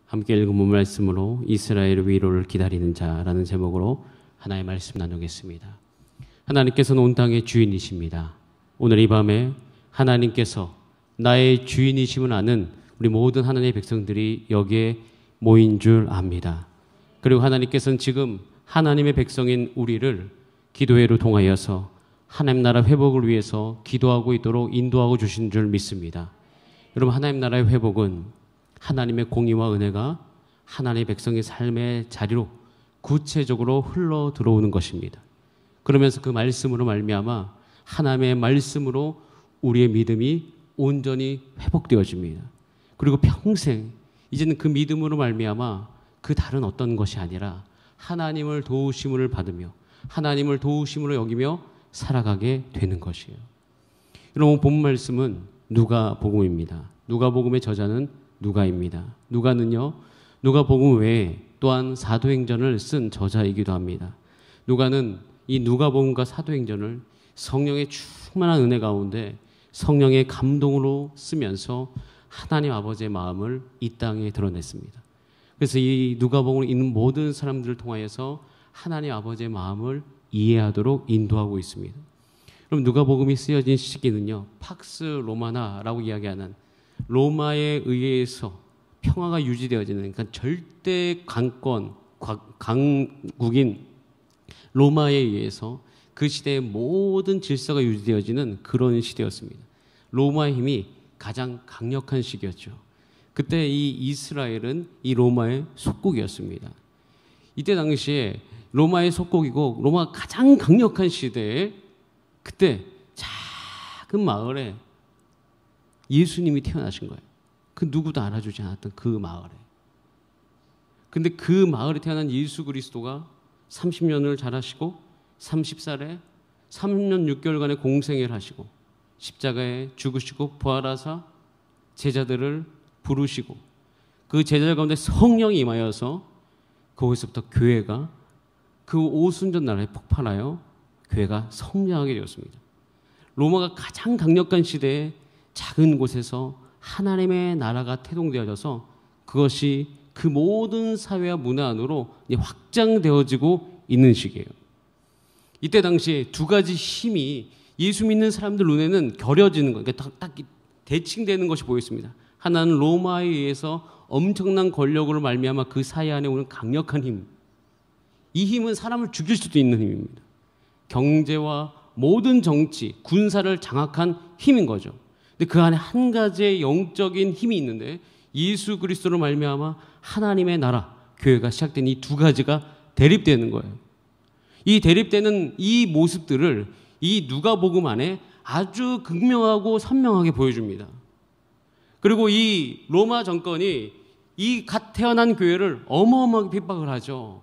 함께 읽은 말씀으로 이스라엘 위로를 기다리는 자라는 제목으로 하나의 말씀 나누겠습니다. 하나님께서는 온 땅의 주인이십니다. 오늘 이 밤에 하나님께서 나의 주인이심을 아는 우리 모든 하나님의 백성들이 여기에 모인 줄 압니다. 그리고 하나님께서는 지금 하나님의 백성인 우리를 기도회로 통하여서 하나님 나라 회복을 위해서 기도하고 있도록 인도하고 주신 줄 믿습니다. 여러분, 하나님 나라의 회복은 하나님의 공의와 은혜가 하나님의 백성의 삶의 자리로 구체적으로 흘러 들어오는 것입니다. 그러면서 그 말씀으로 말미암아 하나님의 말씀으로 우리의 믿음이 온전히 회복되어집니다. 그리고 평생 이제는 그 믿음으로 말미암아 그 다른 어떤 것이 아니라 하나님을 도우심을 받으며 하나님을 도우심으로 여기며 살아가게 되는 것이에요. 여러분, 본 말씀은 누가복음입니다. 누가복음의 저자는 누가입니다. 누가는요, 누가복음 외에 또한 사도행전을 쓴 저자이기도 합니다. 누가는 이 누가복음과 사도행전을 성령의 충만한 은혜 가운데 성령의 감동으로 쓰면서 하나님 아버지의 마음을 이 땅에 드러냈습니다. 그래서 이 누가복음을 읽는 모든 사람들을 통하여서 하나님 아버지의 마음을 이해하도록 인도하고 있습니다. 그럼 누가복음이 쓰여진 시기는요, 팍스 로마나라고 이야기하는 로마에 의해서 평화가 유지되어지는, 그러니까 절대 강국인 로마에 의해서 그 시대의 모든 질서가 유지되어지는 그런 시대였습니다. 로마의 힘이 가장 강력한 시기였죠. 그때 이 이스라엘은 이 로마의 속국이었습니다. 이때 당시에 로마의 속국이고 로마가 가장 강력한 시대에 그때 작은 마을에 예수님이 태어나신 거예요. 그 누구도 알아주지 않았던 그 마을에. 근데 그 마을에 태어난 예수 그리스도가 30년을 자라시고 30살에 3년 6개월간의 공생애를 하시고 십자가에 죽으시고 부활하사 제자들을 부르시고 그 제자들 가운데 성령이 임하여서 거기서부터 교회가 그 오순절 나라에 폭발하여 교회가 성장하게 되었습니다. 로마가 가장 강력한 시대에 작은 곳에서 하나님의 나라가 태동되어져서 그것이 그 모든 사회와 문화 안으로 확장되어지고 있는 시기예요. 이때 당시에 두 가지 힘이 예수 믿는 사람들 눈에는 겨려지는 것, 그러니까 딱 대칭되는 것이 보였습니다. 하나는 로마에 의해서 엄청난 권력으로 말미암아 그 사회 안에 오는 강력한 힘. 이 힘은 사람을 죽일 수도 있는 힘입니다. 경제와 모든 정치, 군사를 장악한 힘인 거죠. 근데 그 안에 한 가지의 영적인 힘이 있는데 예수 그리스도로 말미암아 하나님의 나라, 교회가 시작된 이 두 가지가 대립되는 거예요. 이 대립되는 이 모습들을 이 누가복음 안에 아주 극명하고 선명하게 보여줍니다. 그리고 이 로마 정권이 이 갓 태어난 교회를 어마어마하게 핍박을 하죠.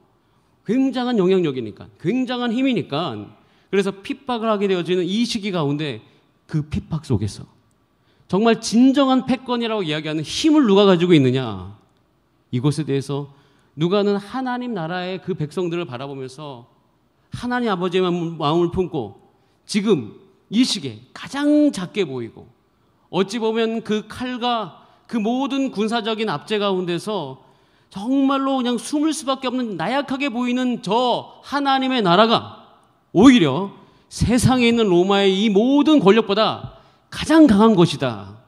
굉장한 영향력이니까, 굉장한 힘이니까. 그래서 핍박을 하게 되어지는 이 시기 가운데 그 핍박 속에서 정말 진정한 패권이라고 이야기하는 힘을 누가 가지고 있느냐, 이것에 대해서 누가는 하나님 나라의 그 백성들을 바라보면서 하나님 아버지의 마음을 품고 지금 이 시기에 가장 작게 보이고 어찌 보면 그 칼과 그 모든 군사적인 압제 가운데서 정말로 그냥 숨을 수밖에 없는 나약하게 보이는 저 하나님의 나라가 오히려 세상에 있는 로마의 이 모든 권력보다 가장 강한 것이다,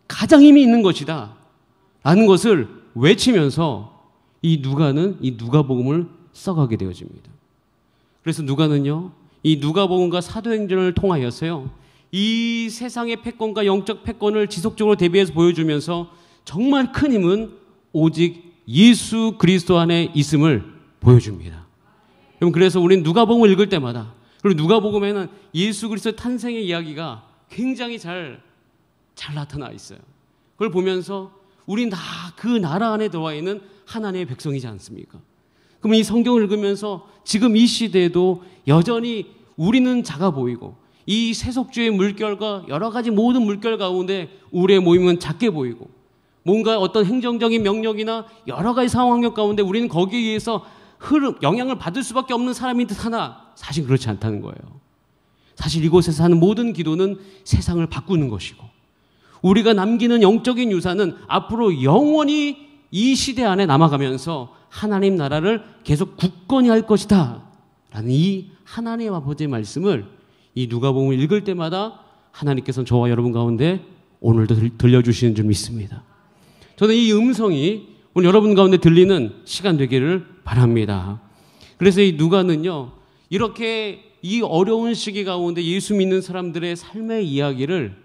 가장 힘이 있는 것이다 라는 것을 외치면서 이 누가는 이 누가복음을 써가게 되어집니다. 그래서 누가는요, 이 누가복음과 사도행전을 통하여서요, 이 세상의 패권과 영적 패권을 지속적으로 대비해서 보여주면서 정말 큰 힘은 오직 예수 그리스도 안에 있음을 보여줍니다. 그래서 우리는 누가복음을 읽을 때마다, 그리고 누가복음에는 예수 그리스도의 탄생의 이야기가 굉장히 잘 나타나 있어요. 그걸 보면서 우린 다 그 나라 안에 들어와 있는 하나님의 백성이지 않습니까? 그럼 이 성경을 읽으면서 지금 이 시대에도 여전히 우리는 작아 보이고 이 세속주의 물결과 여러 가지 모든 물결 가운데 우리의 모임은 작게 보이고 뭔가 어떤 행정적인 명령이나 여러 가지 상황 환경 가운데 우리는 거기에 의해서 영향을 받을 수밖에 없는 사람인 듯 하나 사실 그렇지 않다는 거예요. 사실 이곳에서 하는 모든 기도는 세상을 바꾸는 것이고 우리가 남기는 영적인 유산은 앞으로 영원히 이 시대 안에 남아가면서 하나님 나라를 계속 굳건히 할 것이다 라는 이 하나님 아버지의 말씀을 이 누가복음을 읽을 때마다 하나님께서는 저와 여러분 가운데 오늘도 들려주시는 줄 믿습니다. 저는 이 음성이 오늘 여러분 가운데 들리는 시간 되기를 바랍니다. 그래서 이 누가는요, 이렇게 이 어려운 시기 가운데 예수 믿는 사람들의 삶의 이야기를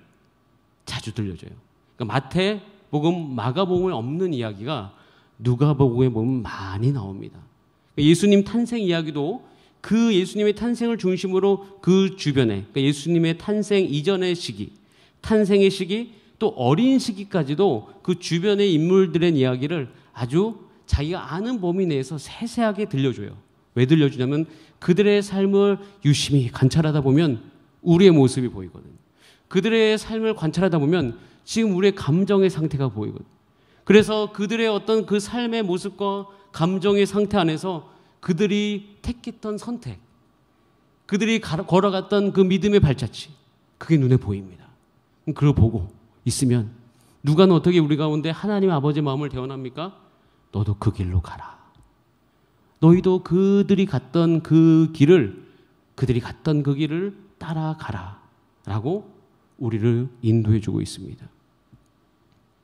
자주 들려줘요. 그러니까 마태복음, 마가복음에 없는 이야기가 누가복음에 보면 많이 나옵니다. 예수님 탄생 이야기도 그 예수님의 탄생을 중심으로 그 주변에, 그러니까 예수님의 탄생 이전의 시기, 탄생의 시기, 또 어린 시기까지도 그 주변의 인물들의 이야기를 아주 자기가 아는 범위 내에서 세세하게 들려줘요. 왜 들려주냐면 그들의 삶을 유심히 관찰하다 보면 우리의 모습이 보이거든요. 그들의 삶을 관찰하다 보면 지금 우리의 감정의 상태가 보이거든요. 그래서 그들의 어떤 그 삶의 모습과 감정의 상태 안에서 그들이 택했던 선택, 그들이 걸어갔던 그 믿음의 발자취, 그게 눈에 보입니다. 그걸 보고 있으면 누가는 어떻게 우리 가운데 하나님 아버지의 마음을 대언합니까? 너도 그 길로 가라. 너희도 그들이 갔던 그 길을 따라가라 라고 우리를 인도해 주고 있습니다.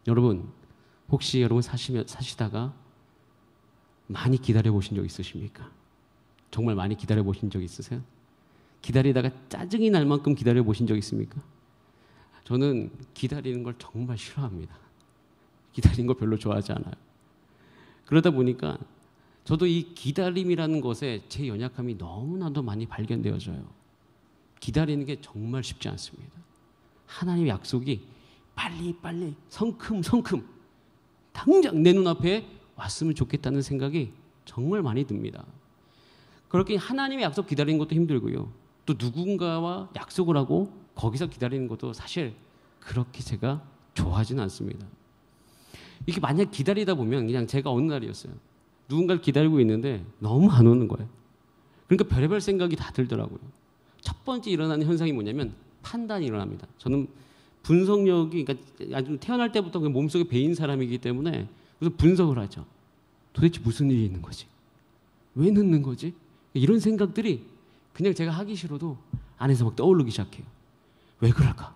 여러분, 혹시 여러분 사시다가 많이 기다려 보신 적 있으십니까? 정말 많이 기다려 보신 적 있으세요? 기다리다가 짜증이 날 만큼 기다려 보신 적 있습니까? 저는 기다리는 걸 정말 싫어합니다. 기다리는 걸 별로 좋아하지 않아요. 그러다 보니까 저도 이 기다림이라는 것에 제 연약함이 너무나도 많이 발견되어져요. 기다리는 게 정말 쉽지 않습니다. 하나님의 약속이 빨리 성큼 당장 내 눈앞에 왔으면 좋겠다는 생각이 정말 많이 듭니다. 그렇게 하나님의 약속 기다리는 것도 힘들고요. 또 누군가와 약속을 하고 거기서 기다리는 것도 사실 그렇게 제가 좋아하지는 않습니다. 이게 만약 기다리다 보면 그냥 제가 어느 날이었어요. 누군가를 기다리고 있는데 너무 안 오는 거예요. 그러니까 별의별 생각이 다 들더라고요. 첫 번째 일어나는 현상이 뭐냐면 판단이 일어납니다. 저는 분석력이, 그러니까 아주 태어날 때부터 몸속에 배인 사람이기 때문에 그래서 분석을 하죠. 도대체 무슨 일이 있는 거지? 왜 늦는 거지? 이런 생각들이 그냥 제가 하기 싫어도 안에서 막 떠오르기 시작해요. 왜 그럴까?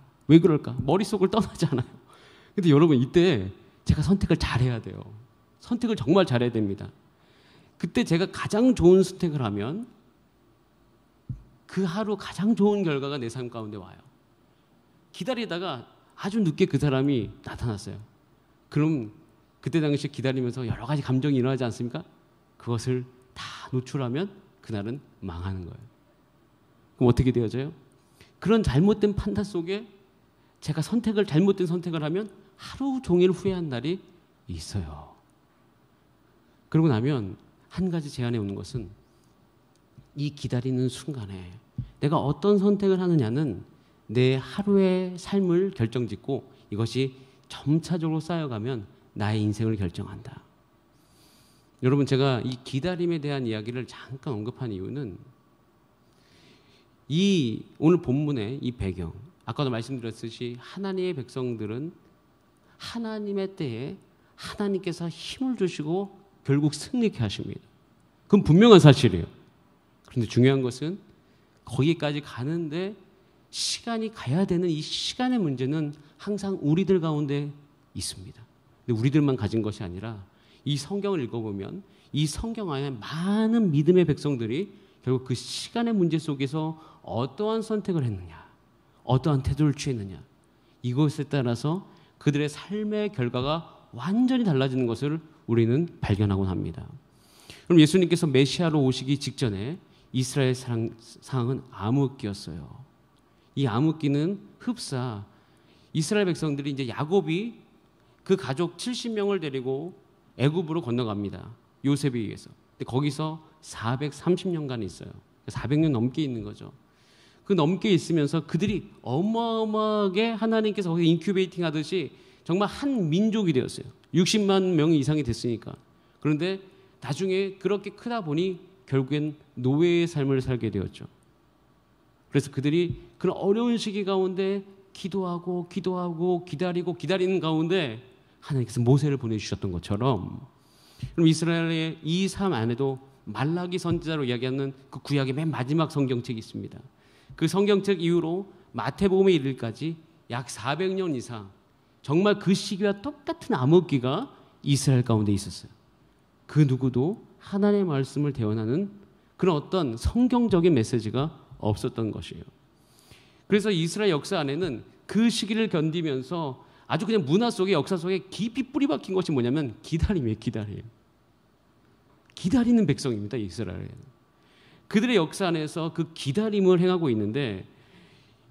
머릿속을 떠나지 않아요. 근데 여러분, 이때 제가 선택을 잘해야 돼요. 선택을 정말 잘해야 됩니다. 그때 제가 가장 좋은 선택을 하면 그 하루 가장 좋은 결과가 내 삶 가운데 와요. 기다리다가 아주 늦게 그 사람이 나타났어요. 그럼 그때 당시 기다리면서 여러 가지 감정이 일어나지 않습니까? 그것을 다 노출하면 그날은 망하는 거예요. 그럼 어떻게 되어져요? 그런 잘못된 판단 속에 제가 잘못된 선택을 하면 하루 종일 후회한 날이 있어요. 그러고 나면 한 가지 제안해 오는 것은 이 기다리는 순간에 내가 어떤 선택을 하느냐는 내 하루의 삶을 결정짓고 이것이 점차적으로 쌓여가면 나의 인생을 결정한다. 여러분, 제가 이 기다림에 대한 이야기를 잠깐 언급한 이유는 이 오늘 본문의 이 배경, 아까도 말씀드렸듯이 하나님의 백성들은 하나님의 때에 하나님께서 힘을 주시고 결국 승리케 하십니다. 그건 분명한 사실이에요. 그런데 중요한 것은 거기까지 가는데 시간이 가야 되는 이 시간의 문제는 항상 우리들 가운데 있습니다. 근데 우리들만 가진 것이 아니라 이 성경을 읽어보면 이 성경 안에 많은 믿음의 백성들이 결국 그 시간의 문제 속에서 어떠한 선택을 했느냐, 어떠한 태도를 취했느냐, 이것에 따라서 그들의 삶의 결과가 완전히 달라지는 것을 우리는 발견하곤 합니다. 그럼 예수님께서 메시아로 오시기 직전에 이스라엘 상황은 암흑기였어요. 이 암흑기는 흡사 이스라엘 백성들이 이제 야곱이 그 가족 70명을 데리고 애굽으로 건너갑니다. 요셉에 의해서. 근데 거기서 430년간 있어요. 400년 넘게 있는 거죠. 그 넘게 있으면서 그들이 어마어마하게 하나님께서 거기서 인큐베이팅 하듯이 정말 한 민족이 되었어요. 60만 명 이상이 됐으니까. 그런데 나중에 그렇게 크다 보니 결국엔 노예의 삶을 살게 되었죠. 그래서 그들이 그런 어려운 시기 가운데 기도하고 기다리는 가운데 하나님께서 모세를 보내주셨던 것처럼, 그럼 이스라엘의 이 삶 안에도 말라기 선지자로 이야기하는 그 구약의 맨 마지막 성경책이 있습니다. 그 성경책 이후로 마태복음에 이르기까지 약 400년 이상 정말 그 시기와 똑같은 암흑기가 이스라엘 가운데 있었어요. 그 누구도 하나님의 말씀을 대언하는 그런 어떤 성경적인 메시지가 없었던 것이에요. 그래서 이스라엘 역사 안에는 그 시기를 견디면서 아주 그냥 문화 속에, 역사 속에 깊이 뿌리 박힌 것이 뭐냐면 기다림이에요. 기다리는 백성입니다. 이스라엘은. 그들의 역사 안에서 그 기다림을 행하고 있는데,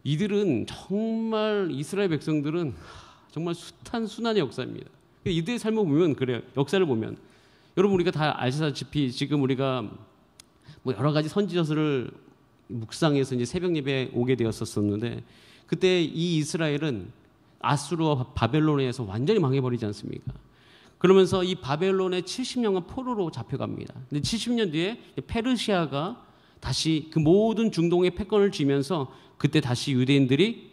이들은 정말, 이스라엘 백성들은 정말 숱한 순환의 역사입니다. 이들의 삶을 보면 그래요. 역사를 보면 여러분, 우리가 다 아시다시피 지금 우리가 뭐 여러 가지 선지서를 묵상해서 이제 새벽 예배에 오게 되었었는데, 그때 이 이스라엘은 아수르와 바벨론에 의해서 완전히 망해버리지 않습니까? 그러면서 이 바벨론의 70년간 포로로 잡혀갑니다. 근데 70년 뒤에 페르시아가 다시 그 모든 중동의 패권을 쥐면서 그때 다시 유대인들이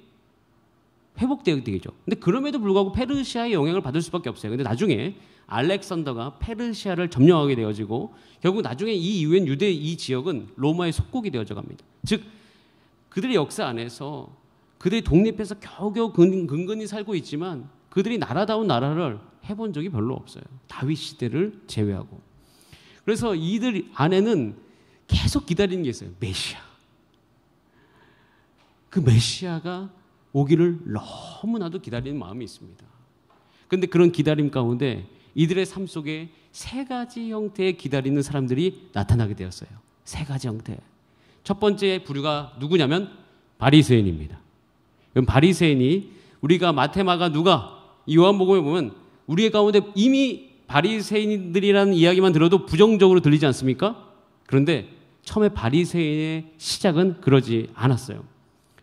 회복되게 되죠. 근데 그럼에도 불구하고 페르시아의 영향을 받을 수밖에 없어요. 근데 나중에 알렉산더가 페르시아를 점령하게 되어지고, 결국 나중에 이 이후엔 유대 이 지역은 로마의 속국이 되어져 갑니다. 즉, 그들의 역사 안에서 그들이 독립해서 겨우겨우 근근히 살고 있지만 그들이 나라다운 나라를 해본 적이 별로 없어요. 다윗 시대를 제외하고. 그래서 이들 안에는 계속 기다리는 게 있어요. 메시아. 그 메시아가 오기를 너무나도 기다리는 마음이 있습니다. 그런데 그런 기다림 가운데 이들의 삶 속에 세 가지 형태의 기다리는 사람들이 나타나게 되었어요. 세 가지 형태. 첫 번째 부류가 누구냐면 바리새인입니다. 그럼 바리새인이, 우리가 마태, 마가, 누가, 요한복음에 보면 우리의 가운데 이미 바리새인들이라는 이야기만 들어도 부정적으로 들리지 않습니까? 그런데 처음에 바리새인의 시작은 그러지 않았어요.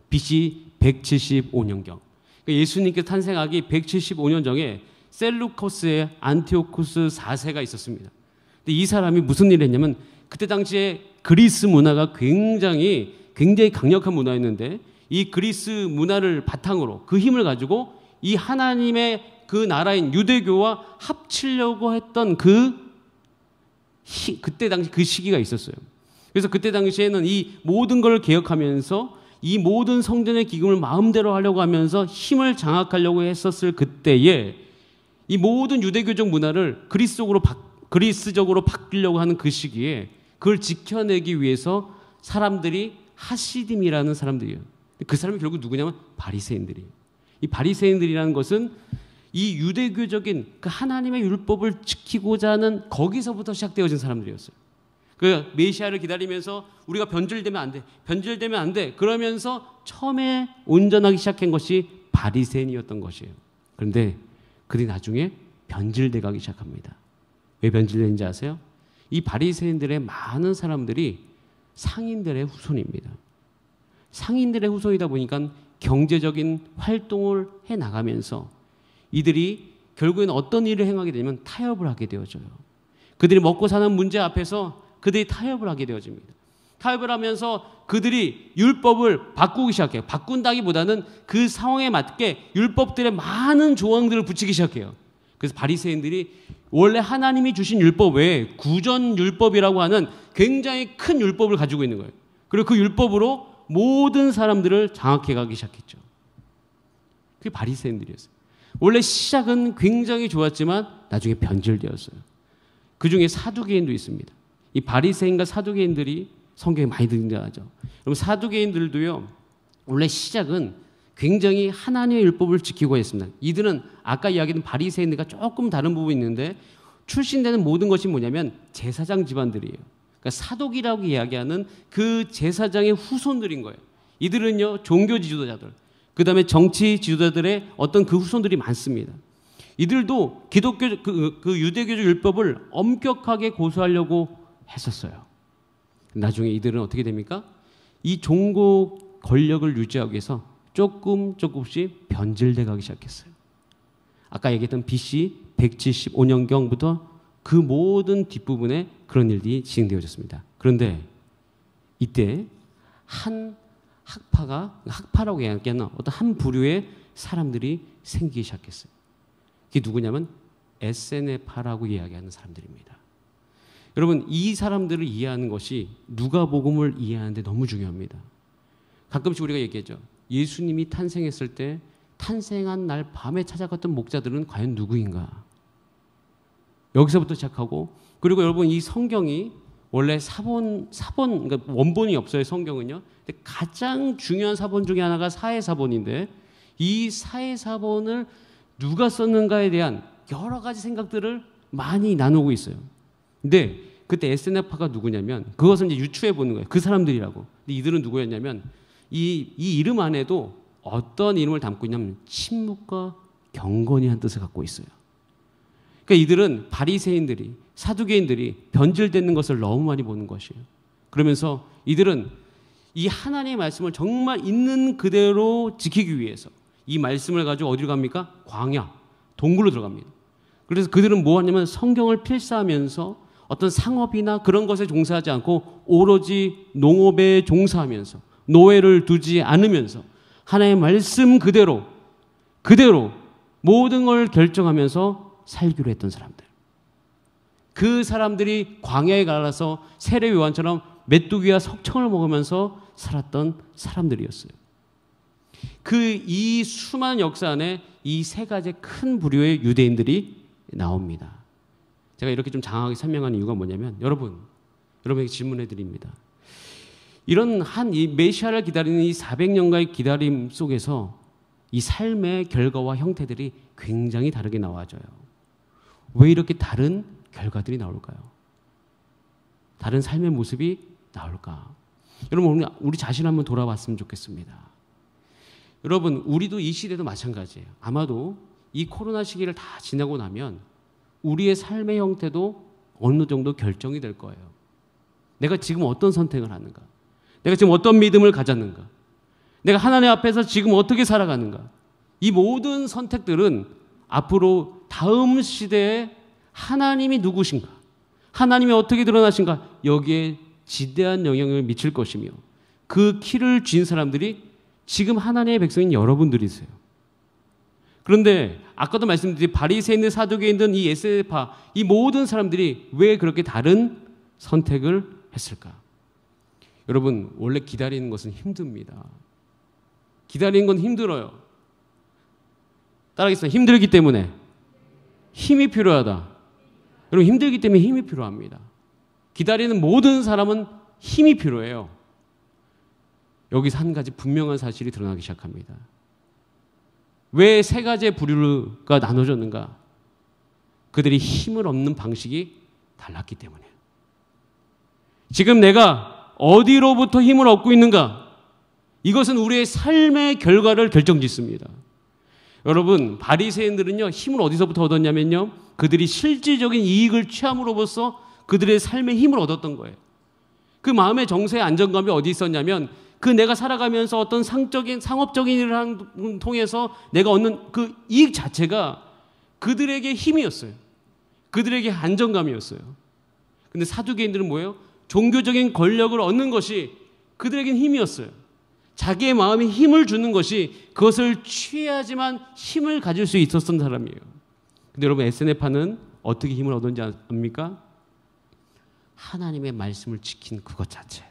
BC 175년경. 그러니까 예수님께서 탄생하기 175년 전에 셀루커스의 안티오쿠스 4세가 있었습니다. 근데 이 사람이 무슨 일을 했냐면, 그때 당시에 그리스 문화가 굉장히 강력한 문화였는데, 이 그리스 문화를 바탕으로 그 힘을 가지고 이 하나님의 그 나라인 유대교와 합치려고 했던 그때 당시 그 시기가 있었어요. 그래서 그때 당시에는 이 모든 걸 개혁하면서 이 모든 성전의 기금을 마음대로 하려고 하면서 힘을 장악하려고 했었을 그때에 이 모든 유대교적 문화를 그리스적으로 바꾸려고 하는 그 시기에 그걸 지켜내기 위해서 사람들이 하시딤이라는 사람들이에요. 그 사람이 결국 누구냐면 바리새인들이에요. 이 바리새인들이라는 것은 이 유대교적인 그 하나님의 율법을 지키고자 하는 거기서부터 시작되어진 사람들이었어요. 그 메시아를 기다리면서 우리가 변질되면 안 돼. 그러면서 처음에 온전하기 시작한 것이 바리새인이었던 것이에요. 그런데 그들이 나중에 변질돼 가기 시작합니다. 왜 변질되는지 아세요? 이 바리새인들의 많은 사람들이 상인들의 후손입니다. 상인들의 후손이다 보니까 경제적인 활동을 해나가면서 이들이 결국에는 어떤 일을 행하게 되면 타협을 하게 되어져요. 그들이 먹고 사는 문제 앞에서 그들이 타협을 하게 되어집니다. 타협을 하면서 그들이 율법을 바꾸기 시작해요. 바꾼다기보다는 그 상황에 맞게 율법들의 많은 조항들을 붙이기 시작해요. 그래서 바리새인들이 원래 하나님이 주신 율법 외에 구전 율법이라고 하는 굉장히 큰 율법을 가지고 있는 거예요. 그리고 그 율법으로 모든 사람들을 장악해 가기 시작했죠. 그게 바리새인들이었어요. 원래 시작은 굉장히 좋았지만 나중에 변질되었어요. 그 중에 사두개인도 있습니다. 이 바리새인과 사두개인들이 성경에 많이 등장하죠. 그럼 사두개인들도요, 원래 시작은 굉장히 하나님의 율법을 지키고 했습니다. 이들은 아까 이야기했던 바리새인들과 조금 다른 부분이 있는데, 출신되는 모든 것이 뭐냐면 제사장 집안들이에요. 그러니까 사독이라고 이야기하는 그 제사장의 후손들인 거예요. 이들은요, 종교 지도자들, 그 다음에 정치 지도자들의 어떤 그 후손들이 많습니다. 이들도 기독교, 그 유대교적 율법을 엄격하게 고수하려고 했었어요. 나중에 이들은 어떻게 됩니까? 이 종고 권력을 유지하기 위해서 조금씩 변질돼 가기 시작했어요. 아까 얘기했던 BC 175년경부터 그 모든 뒷부분에 그런 일들이 진행되어졌습니다. 그런데 이때 한 학파라고 얘기하는 어떤 한 부류의 사람들이 생기기 시작했어요. 그게 누구냐면 에세네파라고 이야기하는 사람들입니다. 여러분, 이 사람들을 이해하는 것이 누가복음을 이해하는데 너무 중요합니다. 가끔씩 우리가 얘기하죠. 예수님이 탄생했을 때 탄생한 날 밤에 찾아갔던 목자들은 과연 누구인가? 여기서부터 시작하고, 그리고 여러분, 이 성경이 원래 사본 그러니까 원본이 없어요. 성경은요. 근데 가장 중요한 사본 중에 하나가 사해사본인데, 이 사해사본을 누가 썼는가에 대한 여러 가지 생각들을 많이 나누고 있어요. 근데 그때 에세네파가 누구냐면, 그것을 이제 유추해 보는 거예요. 그 사람들이라고. 근데 이들은 누구였냐면, 이 이름 안에도 어떤 이름을 담고 있냐면 침묵과 경건이 한 뜻을 갖고 있어요. 그러니까 이들은 바리새인들이, 사두개인들이 변질되는 것을 너무 많이 보는 것이에요. 그러면서 이들은 이 하나님의 말씀을 정말 있는 그대로 지키기 위해서 이 말씀을 가지고 어디로 갑니까? 광야, 동굴로 들어갑니다. 그래서 그들은 뭐 하냐면 성경을 필사하면서 어떤 상업이나 그런 것에 종사하지 않고 오로지 농업에 종사하면서 노예를 두지 않으면서 하나님의 말씀 그대로 모든 걸 결정하면서 살기로 했던 사람들. 그 사람들이 광야에 갈라서 세례 요한처럼 메뚜기와 석청을 먹으면서 살았던 사람들이었어요. 이 수많은 역사 안에 이 세 가지 큰 부류의 유대인들이 나옵니다. 제가 이렇게 좀 장황하게 설명하는 이유가 뭐냐면, 여러분에게 질문해 드립니다. 이런 이 메시아를 기다리는 이 400년간의 기다림 속에서 이 삶의 결과와 형태들이 굉장히 다르게 나와져요. 왜 이렇게 다른 결과들이 나올까요? 다른 삶의 모습이 나올까? 여러분, 우리 자신 한번 돌아봤으면 좋겠습니다. 여러분, 우리도 이 시대도 마찬가지예요. 아마도 이 코로나 시기를 다 지나고 나면 우리의 삶의 형태도 어느 정도 결정이 될 거예요. 내가 지금 어떤 선택을 하는가? 내가 지금 어떤 믿음을 가졌는가? 내가 하나님 앞에서 지금 어떻게 살아가는가? 이 모든 선택들은 앞으로 다음 시대에 하나님이 누구신가? 하나님이 어떻게 드러나신가? 여기에 지대한 영향을 미칠 것이며, 그 키를 쥔 사람들이 지금 하나님의 백성인 여러분들이세요. 그런데 아까도 말씀드린 바리새인들, 사두개인들, 이 에세네파, 이 모든 사람들이 왜 그렇게 다른 선택을 했을까? 여러분, 원래 기다리는 것은 힘듭니다. 기다리는 건 힘들어요. 따라하겠습니다. 힘들기 때문에 힘이 필요하다. 여러분, 힘들기 때문에 힘이 필요합니다. 기다리는 모든 사람은 힘이 필요해요. 여기서 한 가지 분명한 사실이 드러나기 시작합니다. 왜 세 가지의 부류가 나눠졌는가? 그들이 힘을 얻는 방식이 달랐기 때문이에요. 지금 내가 어디로부터 힘을 얻고 있는가? 이것은 우리의 삶의 결과를 결정짓습니다. 여러분, 바리새인들은요, 힘을 어디서부터 얻었냐면요, 그들이 실질적인 이익을 취함으로써 그들의 삶의 힘을 얻었던 거예요. 그 마음의 정서의 안정감이 어디 있었냐면, 그 내가 살아가면서 어떤 상업적인 일을 통해서 내가 얻는 그 이익 자체가 그들에게 힘이었어요. 그들에게 안정감이었어요. 근데 사두개인들은 뭐예요? 종교적인 권력을 얻는 것이 그들에겐 힘이었어요. 자기의 마음에 힘을 주는 것이 그것을 취해야지만 힘을 가질 수 있었던 사람이에요. 근데 여러분, 에세네파는 어떻게 힘을 얻었는지 압니까? 하나님의 말씀을 지킨 그것 자체.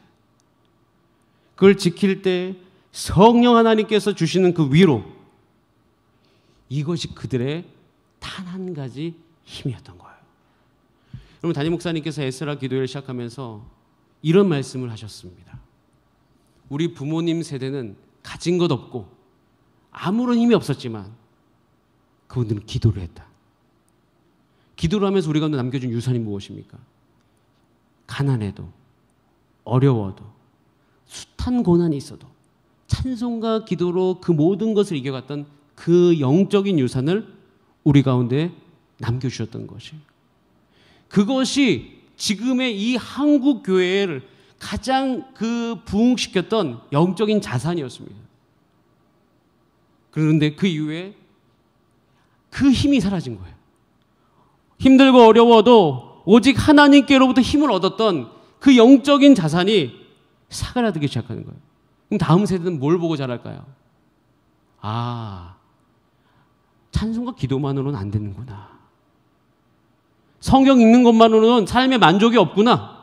그걸 지킬 때 성령 하나님께서 주시는 그 위로, 이것이 그들의 단 한 가지 힘이었던 거예요. 여러분, 담임 목사님께서 에스라 기도회를 시작하면서 이런 말씀을 하셨습니다. 우리 부모님 세대는 가진 것 없고 아무런 힘이 없었지만 그분들은 기도를 했다. 기도를 하면서 우리가 남겨준 유산이 무엇입니까? 가난해도 어려워도 숱한 고난이 있어도 찬송과 기도로 그 모든 것을 이겨갔던 그 영적인 유산을 우리 가운데 남겨주셨던 것이에요. 그것이 지금의 이 한국 교회를 가장 부흥시켰던 영적인 자산이었습니다. 그런데 그 이후에 그 힘이 사라진 거예요. 힘들고 어려워도 오직 하나님께로부터 힘을 얻었던 그 영적인 자산이 사그라들기 시작하는 거예요. 그럼 다음 세대는 뭘 보고 자랄까요? 찬송과 기도만으로는 안 되는구나. 성경 읽는 것만으로는 삶에 만족이 없구나.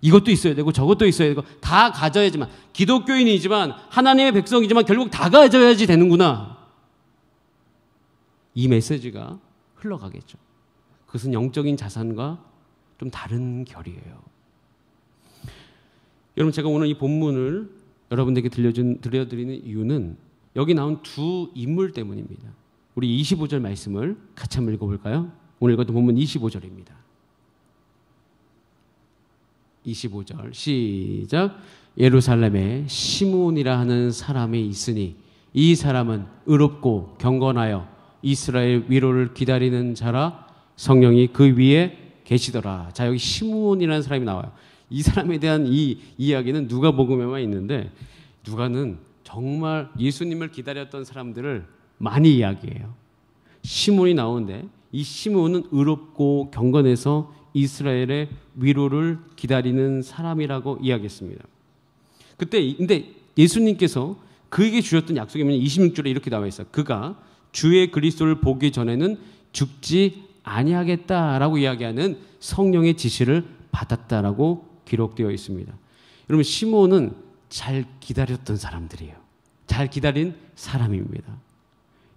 이것도 있어야 되고 저것도 있어야 되고 다 가져야지만, 기독교인이지만 하나님의 백성이지만 결국 다 가져야지 되는구나. 이 메시지가 흘러가겠죠. 그것은 영적인 자산과 좀 다른 결이에요. 여러분, 제가 오늘 이 본문을 여러분들에게 들려드리는 이유는 여기 나온 두 인물 때문입니다. 우리 25절 말씀을 같이 한번 읽어볼까요? 오늘 읽었던 본문 25절입니다. 25절 시작. 예루살렘에 시므온이라 하는 사람이 있으니 이 사람은 의롭고 경건하여 이스라엘 위로를 기다리는 자라. 성령이 그 위에 계시더라. 자, 여기 시므온이라는 사람이 나와요. 이 사람에 대한 이 이야기는 누가복음에만 있는데, 누가는 정말 예수님을 기다렸던 사람들을 많이 이야기해요. 시므온이 나오는데 이 시므온은 의롭고 경건해서 이스라엘의 위로를 기다리는 사람이라고 이야기했습니다. 근데 예수님께서 그에게 주셨던 약속이 뭐냐면 26절에 이렇게 나와 있어요. 그가 주의 그리스도를 보기 전에는 죽지 아니하겠다라고 이야기하는 성령의 지시를 받았다라고 기록되어 있습니다. 여러분, 시므온은 잘 기다렸던 사람들이에요. 잘 기다린 사람입니다.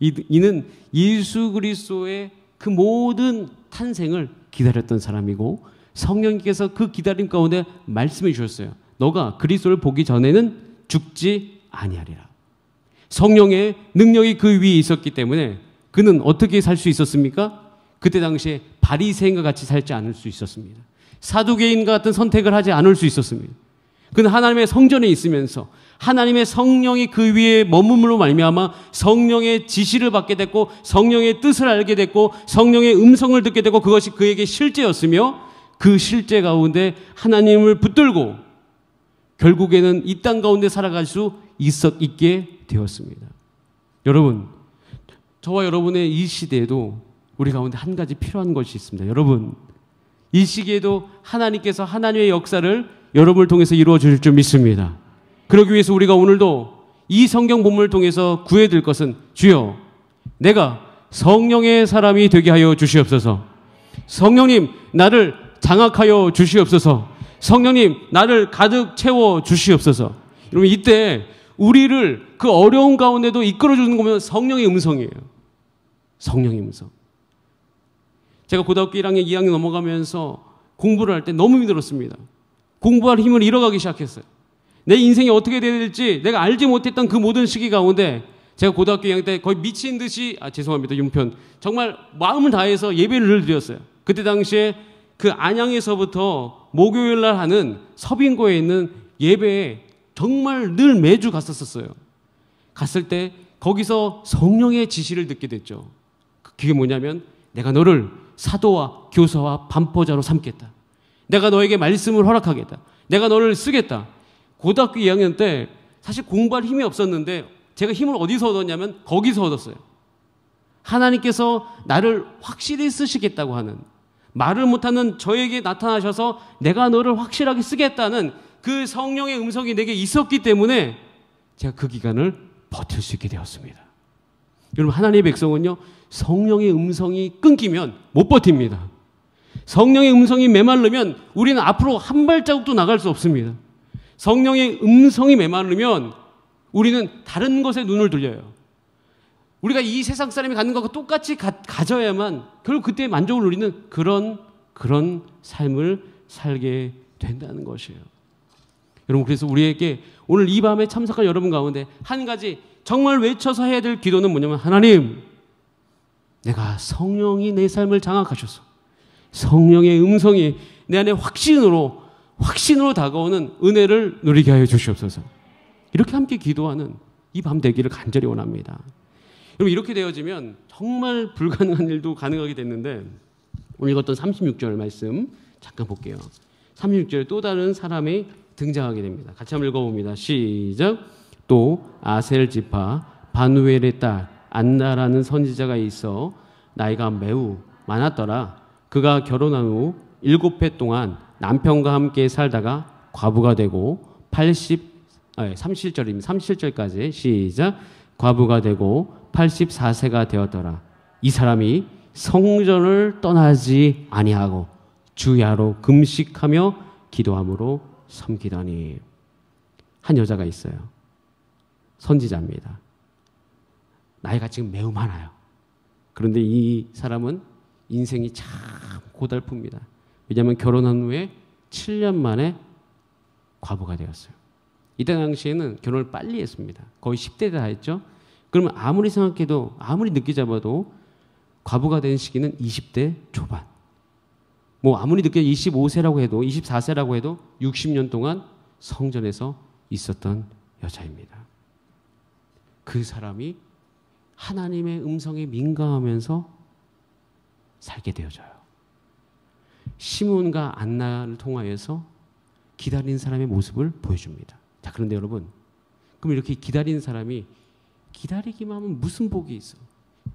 이는 예수 그리스도의 그 모든 탄생을 기다렸던 사람이고, 성령께서 그 기다림 가운데 말씀해 주셨어요. 너가 그리스도를 보기 전에는 죽지 아니하리라. 성령의 능력이 그 위에 있었기 때문에 그는 어떻게 살 수 있었습니까? 그때 당시에 바리새인과 같이 살지 않을 수 있었습니다. 사두개인과 같은 선택을 하지 않을 수 있었습니다. 그는 하나님의 성전에 있으면서 하나님의 성령이 그 위에 머금으로 말미암아 성령의 지시를 받게 됐고, 성령의 뜻을 알게 됐고, 성령의 음성을 듣게 되고, 그것이 그에게 실제였으며, 그 실제 가운데 하나님을 붙들고 결국에는 이 땅 가운데 살아갈 수 있게 되었습니다. 여러분, 저와 여러분의 이 시대에도 우리 가운데 한 가지 필요한 것이 있습니다. 여러분, 이 시기에도 하나님께서 하나님의 역사를 여러분을 통해서 이루어 주실 줄 믿습니다. 그러기 위해서 우리가 오늘도 이 성경 본문을 통해서 구해야 될 것은, 주여, 내가 성령의 사람이 되게 하여 주시옵소서. 성령님, 나를 장악하여 주시옵소서. 성령님, 나를 가득 채워 주시옵소서. 여러분, 이때 우리를 그 어려운 가운데도 이끌어주는 거면 성령의 음성이에요. 성령의 음성. 제가 고등학교 1학년, 2학년 넘어가면서 공부를 할 때 너무 힘들었습니다. 공부할 힘을 잃어가기 시작했어요. 내 인생이 어떻게 돼야 될지 내가 알지 못했던 그 모든 시기 가운데 제가 고등학교 2학년 때 거의 미친 듯이, 죄송합니다, 용편, 정말 마음을 다해서 예배를 드렸어요. 그때 당시에 그 안양에서부터 목요일 날 하는 서빙고에 있는 예배에 정말 늘 매주 갔었어요. 갔을 때 거기서 성령의 지시를 듣게 됐죠. 그게 뭐냐면, 내가 너를 사도와 교사와 반포자로 삼겠다. 내가 너에게 말씀을 허락하겠다. 내가 너를 쓰겠다. 고등학교 2학년 때 사실 공부할 힘이 없었는데 제가 힘을 어디서 얻었냐면 거기서 얻었어요. 하나님께서 나를 확실히 쓰시겠다고 하는, 말을 못하는 저에게 나타나셔서 내가 너를 확실하게 쓰겠다는 그 성령의 음성이 내게 있었기 때문에 제가 그 기간을 버틸 수 있게 되었습니다. 여러분, 하나님의 백성은요, 성령의 음성이 끊기면 못 버팁니다. 성령의 음성이 메마르면 우리는 앞으로 한 발자국도 나갈 수 없습니다. 성령의 음성이 메마르면 우리는 다른 것에 눈을 돌려요. 우리가 이 세상 사람이 갖는 것과 똑같이 가져야만 결국 그때 만족을 누리는 그런 삶을 살게 된다는 것이에요. 여러분, 그래서 우리에게 오늘 이 밤에 참석할 여러분 가운데 한 가지 정말 외쳐서 해야 될 기도는 뭐냐면, 하나님, 내가 성령이 내 삶을 장악하셔서 성령의 음성이 내 안에 확신으로 다가오는 은혜를 누리게 하여 주시옵소서. 이렇게 함께 기도하는 이 밤 되기를 간절히 원합니다. 여러분, 이렇게 되어지면 정말 불가능한 일도 가능하게 됐는데, 오늘 읽었던 36절 말씀 잠깐 볼게요. 36절에 또 다른 사람이 등장하게 됩니다. 같이 한번 읽어봅니다. 시작. 또 아셀 지파 바누엘의 딸 안나라는 선지자가 있어 나이가 매우 많았더라. 그가 결혼한 후 7해 동안 남편과 함께 살다가 과부가 되고 37절입니다. 37절까지 시작. 과부가 되고 84세가 되었더라. 이 사람이 성전을 떠나지 아니하고 주야로 금식하며 기도함으로 섬기더니. 한 여자가 있어요. 선지자입니다. 나이가 지금 매우 많아요. 그런데 이 사람은 인생이 참 고달픕니다. 왜냐하면 결혼한 후에 7년 만에 과부가 되었어요. 이때 당시에는 결혼을 빨리 했습니다. 거의 10대 다 했죠. 그러면 아무리 생각해도, 아무리 늦게 잡아도 과부가 된 시기는 20대 초반. 뭐 아무리 늦게 25세라고 해도, 24세라고 해도 60년 동안 성전에서 있었던 여자입니다. 그 사람이 하나님의 음성에 민감하면서 살게 되어져요. 시몬과 안나를 통하여서 기다린 사람의 모습을 보여줍니다. 자, 그런데 여러분, 그럼 이렇게 기다리는 사람이 기다리기만 하면 무슨 복이 있어?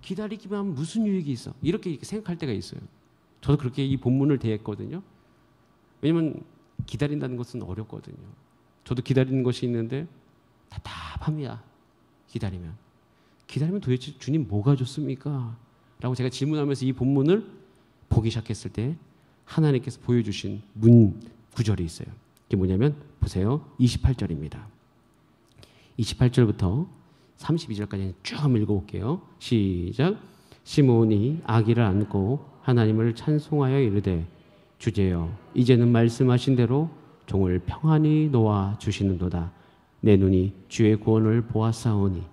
기다리기만 하면 무슨 유익이 있어? 이렇게 생각할 때가 있어요. 저도 그렇게 이 본문을 대했거든요. 왜냐면 기다린다는 것은 어렵거든요. 저도 기다리는 것이 있는데 답답합니다. 기다리면 도대체 주님 뭐가 좋습니까? 라고 제가 질문하면서 이 본문을 보기 시작했을 때 하나님께서 보여주신 구절이 있어요. 이게 뭐냐면 보세요. 28절입니다. 28절부터 32절까지 쭉 한번 읽어볼게요. 시작. 시몬이 아기를 안고 하나님을 찬송하여 이르되 주제여 이제는 말씀하신 대로 종을 평안히 놓아 주시는도다. 내 눈이 주의 구원을 보았사오니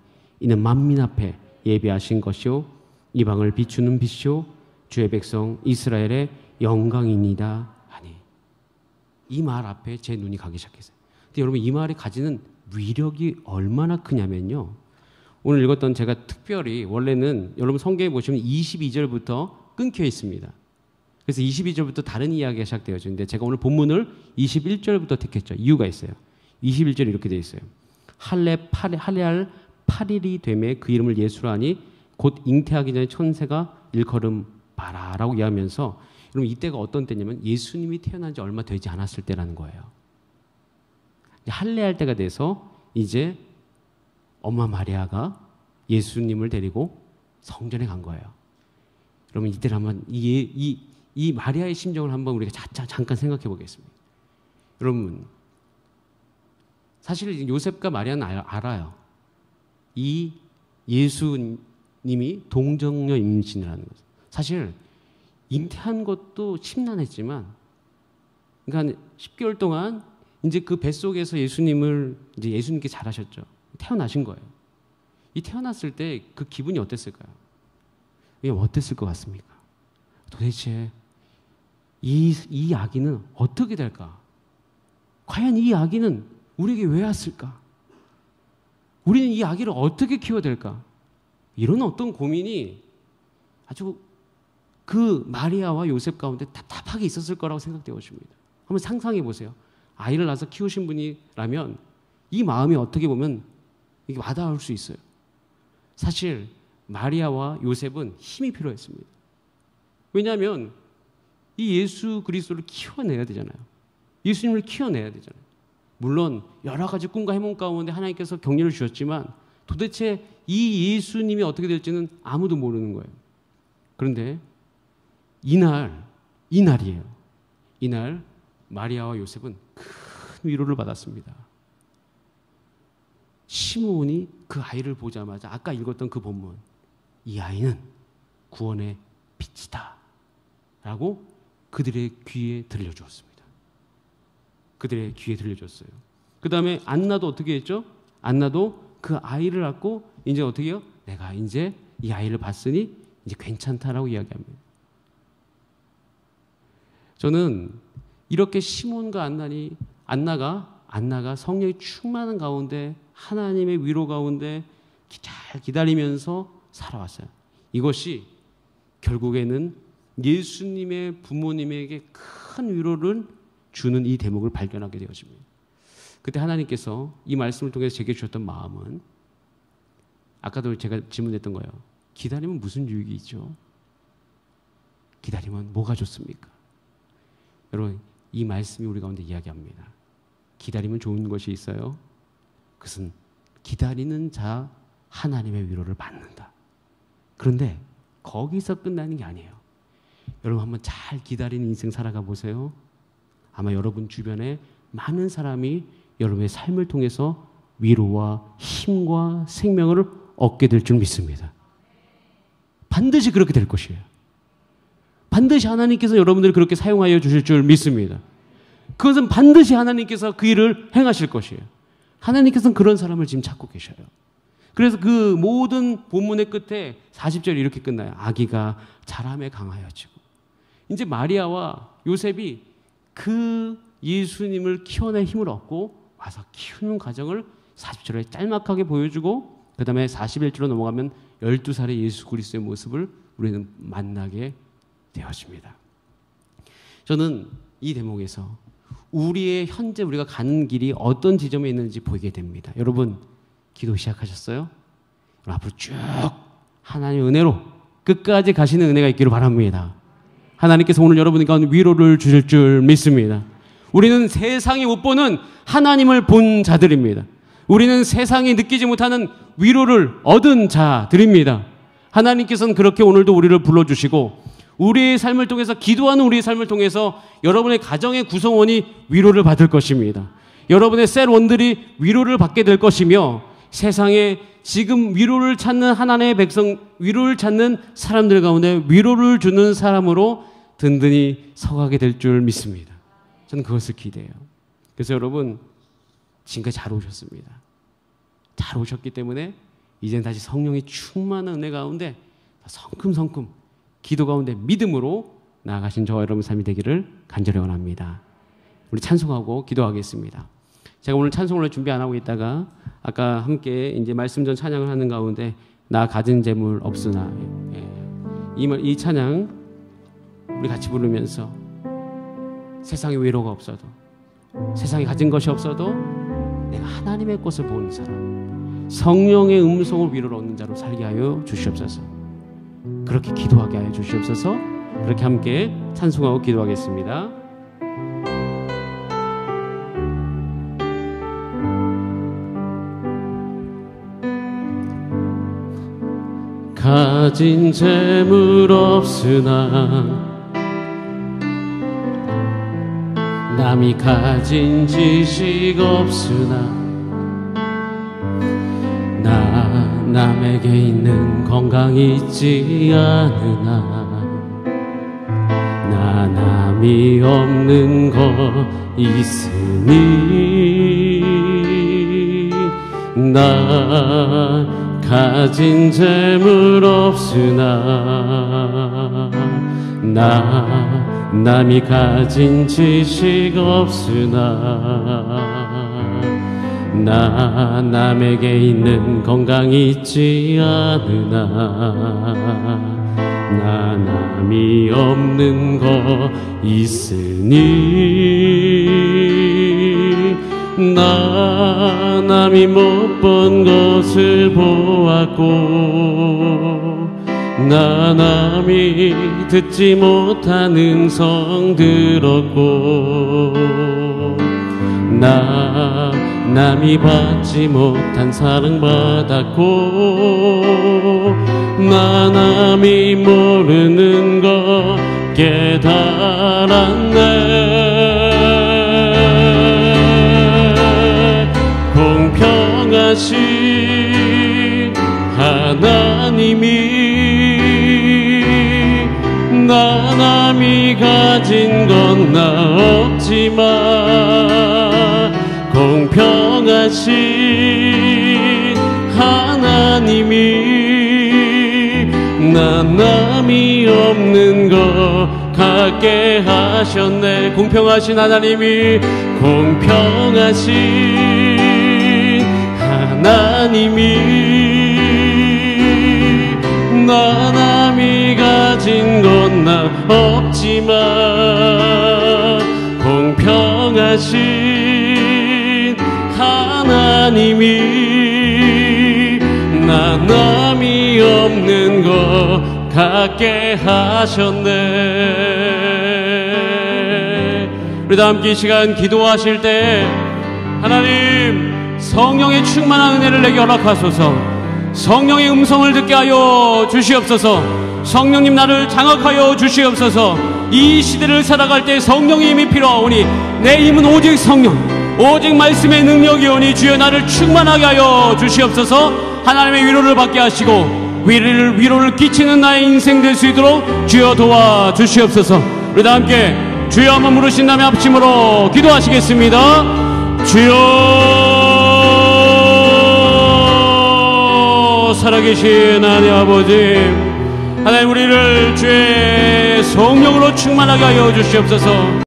이는 만민 앞에 예비하신 것이요 이방을 비추는 빛이요 주의 백성 이스라엘의 영광이니이다 하니. 이 말 앞에 제 눈이 가기 시작했어요. 근데 여러분, 이 말이 가지는 위력이 얼마나 크냐면요, 오늘 읽었던 제가 특별히, 원래는 여러분 성경에 보시면 22절부터 끊겨 있습니다. 그래서 22절부터 다른 이야기가 시작되어지는데 제가 오늘 본문을 21절부터 택했죠. 이유가 있어요. 21절에 이렇게 되어 있어요. 할례할 8일이 되매 그 이름을 예수라 하니 곧 잉태하기 전에 천사가 일컬음 바라라고 이야기하면서, 여러분 이때가 어떤 때냐면 예수님이 태어난 지 얼마 되지 않았을 때라는 거예요. 할례할 때가 돼서 이제 엄마 마리아가 예수님을 데리고 성전에 간 거예요. 여러분 이때를 한번 이 마리아의 심정을 한번 우리가 잠깐 생각해 보겠습니다. 여러분 사실 요셉과 마리아는 알아요. 이 예수님이 동정녀 임신이라는 것. 사실 잉태한 것도 심란했지만, 그러니까 10개월 동안 이제 그 뱃속에서 예수님께 잘하셨죠. 태어나신 거예요. 이 태어났을 때 그 기분이 어땠을까요? 이게 어땠을 것 같습니까? 도대체 이 아기는 어떻게 될까? 과연 이 아기는 우리에게 왜 왔을까? 우리는 이 아기를 어떻게 키워야 될까? 이런 어떤 고민이 아주 그 마리아와 요셉 가운데 답답하게 있었을 거라고 생각되어집니다. 한번 상상해 보세요. 아이를 낳아서 키우신 분이라면 이 마음이 어떻게 보면 이게 와닿을 수 있어요. 사실 마리아와 요셉은 힘이 필요했습니다. 왜냐하면 이 예수 그리스도를 키워내야 되잖아요. 예수님을 키워내야 되잖아요. 물론 여러 가지 꿈과 해몽 가운데 하나님께서 격려를 주셨지만 도대체 이 예수님이 어떻게 될지는 아무도 모르는 거예요. 그런데 이날이에요. 이날 마리아와 요셉은 큰 위로를 받았습니다. 시므온이 그 아이를 보자마자 아까 읽었던 그 본문, 이 아이는 구원의 빛이다 라고 그들의 귀에 들려주었습니다. 그들의 귀에 들려줬어요. 그 다음에 안나도 어떻게 했죠? 안나도 그 아이를 낳고 이제 어떻게 해요? 내가 이제 이 아이를 봤으니 이제 괜찮다라고 이야기합니다. 저는 이렇게 시몬과 안나가 성령이 충만한 가운데 하나님의 위로 가운데 잘 기다리면서 살아왔어요. 이것이 결국에는 예수님의 부모님에게 큰 위로를 주는 이 대목을 발견하게 되어집니다. 그때 하나님께서 이 말씀을 통해서 제게 주셨던 마음은, 아까도 제가 질문했던 거예요. 기다리면 무슨 유익이 있죠? 기다리면 뭐가 좋습니까? 여러분, 이 말씀이 우리 가운데 이야기합니다. 기다리면 좋은 것이 있어요. 그것은 기다리는 자 하나님의 위로를 받는다. 그런데 거기서 끝나는 게 아니에요. 여러분 한번 잘 기다리는 인생 살아가 보세요. 아마 여러분 주변에 많은 사람이 여러분의 삶을 통해서 위로와 힘과 생명을 얻게 될 줄 믿습니다. 반드시 그렇게 될 것이에요. 반드시 하나님께서 여러분들을 그렇게 사용하여 주실 줄 믿습니다. 그것은 반드시 하나님께서 그 일을 행하실 것이에요. 하나님께서는 그런 사람을 지금 찾고 계셔요. 그래서 그 모든 본문의 끝에 40절이 이렇게 끝나요. 아기가 자람에 강하여지고. 이제 마리아와 요셉이 그 예수님을 키워낼 힘을 얻고 와서 키우는 과정을 40절에 짤막하게 보여주고, 그 다음에 41절로 넘어가면 12살의 예수 그리스도의 모습을 우리는 만나게 되어집니다. 저는 이 대목에서 우리의 현재 우리가 가는 길이 어떤 지점에 있는지 보이게 됩니다. 여러분 기도 시작하셨어요? 앞으로 쭉 하나님의 은혜로 끝까지 가시는 은혜가 있기를 바랍니다. 하나님께서 오늘 여러분 가운데 위로를 주실 줄 믿습니다. 우리는 세상이 못 보는 하나님을 본 자들입니다. 우리는 세상이 느끼지 못하는 위로를 얻은 자들입니다. 하나님께서는 그렇게 오늘도 우리를 불러주시고 우리의 삶을 통해서, 기도하는 우리의 삶을 통해서 여러분의 가정의 구성원이 위로를 받을 것입니다. 여러분의 셀원들이 위로를 받게 될 것이며, 세상에 지금 위로를 찾는 하나님의 백성, 위로를 찾는 사람들 가운데 위로를 주는 사람으로 든든히 서가게 될 줄 믿습니다. 저는 그것을 기대해요. 그래서 여러분 지금까지 잘 오셨습니다. 잘 오셨기 때문에 이제는 다시 성령의 충만한 은혜 가운데 성큼성큼 기도 가운데 믿음으로 나아가신 저와 여러분 삶이 되기를 간절히 원합니다. 우리 찬송하고 기도하겠습니다. 제가 오늘 찬송을 준비 안 하고 있다가 아까 함께 이제 말씀 전 찬양을 하는 가운데 나 가진 재물 없으나, 이 찬양 우리 같이 부르면서 세상에 위로가 없어도, 세상에 가진 것이 없어도 내가 하나님의 것을 보는 사람, 성령의 음성을 위로를 얻는 자로 살게 하여 주시옵소서. 그렇게 기도하게 하여 주시옵소서. 그렇게 함께 찬송하고 기도하겠습니다. 가진 재물 없으나 남이 가진 지식 없으나 나 남에게 있는 건강이 있지 않으나 나 남이 없는 거 있으니 나 가진 재물 없으나 나 남이 가진 지식 없으나 나 남에게 있는 건강이 있지 않으나 나 남이 없는 거 있으니 나 남이 못 본 것을 보았고 나 남이 듣지 못한 음성 들었고 나 남이 받지 못한 사랑 받았고 나 남이 모르는 거 깨달았네. 공평하신 하나님이 나 남이 가진 건 나 없지만 공평하신 하나님이 나 남이 없는 거 갖게 하셨네. 공평하신 하나님이 공평하신 하나님이 나 남이 가진 건 나 없지만 공평하신 하나님이 나 남이 없는 거 갖게 하셨네. 우리 다 함께 이 시간 기도하실 때 하나님 성령의 충만한 은혜를 내게 허락하소서. 성령의 음성을 듣게 하여 주시옵소서. 성령님 나를 장악하여 주시옵소서. 이 시대를 살아갈 때 성령의 힘이 필요하오니 내 힘은 오직 성령, 오직 말씀의 능력이오니 주여 나를 충만하게 하여 주시옵소서. 하나님의 위로를 받게 하시고 위로를 끼치는 나의 인생 될 수 있도록 주여 도와주시옵소서. 우리 다 함께 주여 한번 부르신 다음에 합심으로 기도하시겠습니다. 주여, 살아계신 하나님 아버지, 하나님 우리를 주의 성령으로 충만하게 하여 주시옵소서.